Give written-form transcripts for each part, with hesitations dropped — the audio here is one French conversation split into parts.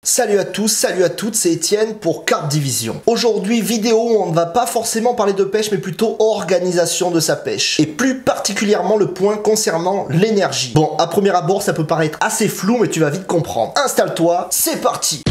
Salut à tous, salut à toutes, c'est Étienne pour Carpe Division. Aujourd'hui, vidéo où on ne va pas forcément parler de pêche, mais plutôt organisation de sa pêche. Et plus particulièrement le point concernant l'énergie. Bon, à premier abord, ça peut paraître assez flou, mais tu vas vite comprendre. Installe-toi, c'est parti!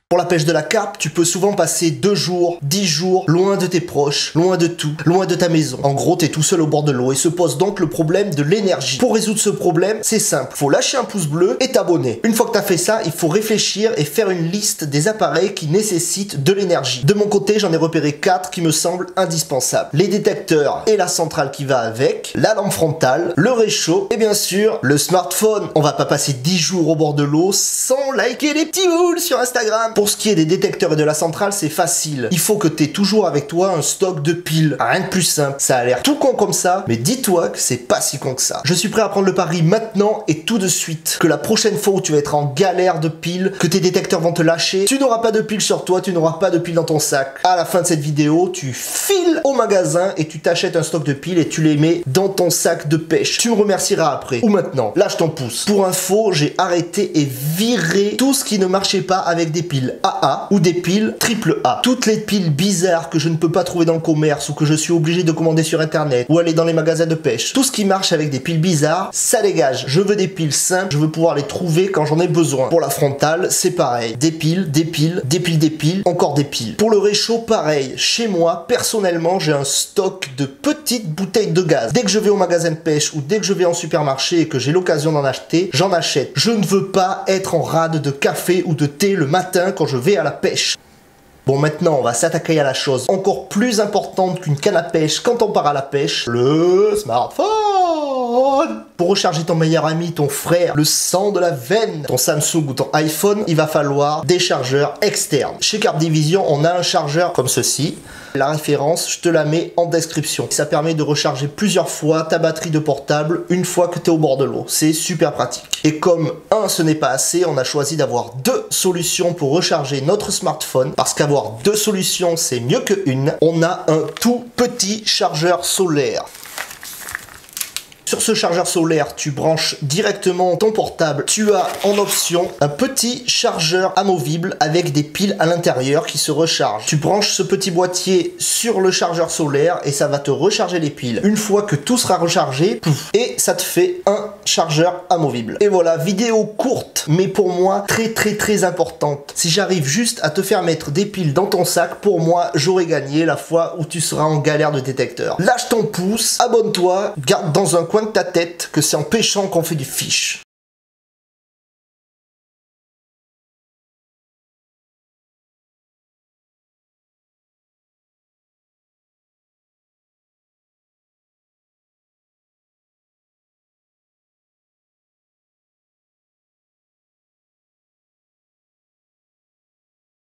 Pour la pêche de la carpe, tu peux souvent passer 2 jours, 10 jours, loin de tes proches, loin de tout, loin de ta maison. En gros, t'es tout seul au bord de l'eau et se pose donc le problème de l'énergie. Pour résoudre ce problème, c'est simple. Faut lâcher un pouce bleu et t'abonner. Une fois que t'as fait ça, il faut réfléchir et faire une liste des appareils qui nécessitent de l'énergie. De mon côté, j'en ai repéré 4 qui me semblent indispensables. Les détecteurs et la centrale qui va avec, la lampe frontale, le réchaud et bien sûr, le smartphone. On va pas passer 10 jours au bord de l'eau sans liker les petits boules sur Instagram. Pour ce qui est des détecteurs et de la centrale, c'est facile. Il faut que tu aies toujours avec toi un stock de piles. Rien de plus simple. Ça a l'air tout con comme ça, mais dis-toi que c'est pas si con que ça. Je suis prêt à prendre le pari maintenant et tout de suite que la prochaine fois où tu vas être en galère de piles, que tes détecteurs vont te lâcher, tu n'auras pas de piles sur toi, tu n'auras pas de piles dans ton sac. À la fin de cette vidéo, tu files au magasin et tu t'achètes un stock de piles et tu les mets dans ton sac de pêche. Tu me remercieras après. Ou maintenant. Lâche ton pouce. Pour info, j'ai arrêté et viré tout ce qui ne marchait pas avec des piles AA ou des piles AAA. Toutes les piles bizarres que je ne peux pas trouver dans le commerce ou que je suis obligé de commander sur internet ou aller dans les magasins de pêche. Tout ce qui marche avec des piles bizarres, ça dégage. Je veux des piles simples, je veux pouvoir les trouver quand j'en ai besoin. Pour la frontale, c'est pareil. Des piles, des piles, des piles, des piles, encore des piles. Pour le réchaud, pareil. Chez moi, personnellement, j'ai un stock de petites bouteilles de gaz. Dès que je vais au magasin de pêche ou dès que je vais en supermarché et que j'ai l'occasion d'en acheter, j'en achète. Je ne veux pas être en rade de café ou de thé le matin quand je vais à la pêche. Bon, maintenant, on va s'attaquer à la chose encore plus importante qu'une canne à pêche quand on part à la pêche, le smartphone. Pour recharger ton meilleur ami, ton frère, le sang de la veine, ton Samsung ou ton iPhone, il va falloir des chargeurs externes. Chez Carpe Division, on a un chargeur comme ceci. La référence, je te la mets en description. Ça permet de recharger plusieurs fois ta batterie de portable une fois que tu es au bord de l'eau. C'est super pratique. Et comme ce n'est pas assez, on a choisi d'avoir 2 solutions pour recharger notre smartphone. Parce qu'avoir 2 solutions, c'est mieux qu'une. On a un tout petit chargeur solaire. Sur ce chargeur solaire, tu branches directement ton portable. Tu as en option un petit chargeur amovible avec des piles à l'intérieur qui se rechargent. Tu branches ce petit boîtier sur le chargeur solaire et ça va te recharger les piles. Une fois que tout sera rechargé, pouf, et ça te fait un chargeur amovible. Et voilà, vidéo courte, mais pour moi très importante. Si j'arrive juste à te faire mettre des piles dans ton sac, pour moi, j'aurais gagné la fois où tu seras en galère de détecteur. Lâche ton pouce, abonne-toi, garde dans un coin de ta tête que c'est en pêchant qu'on fait du fish.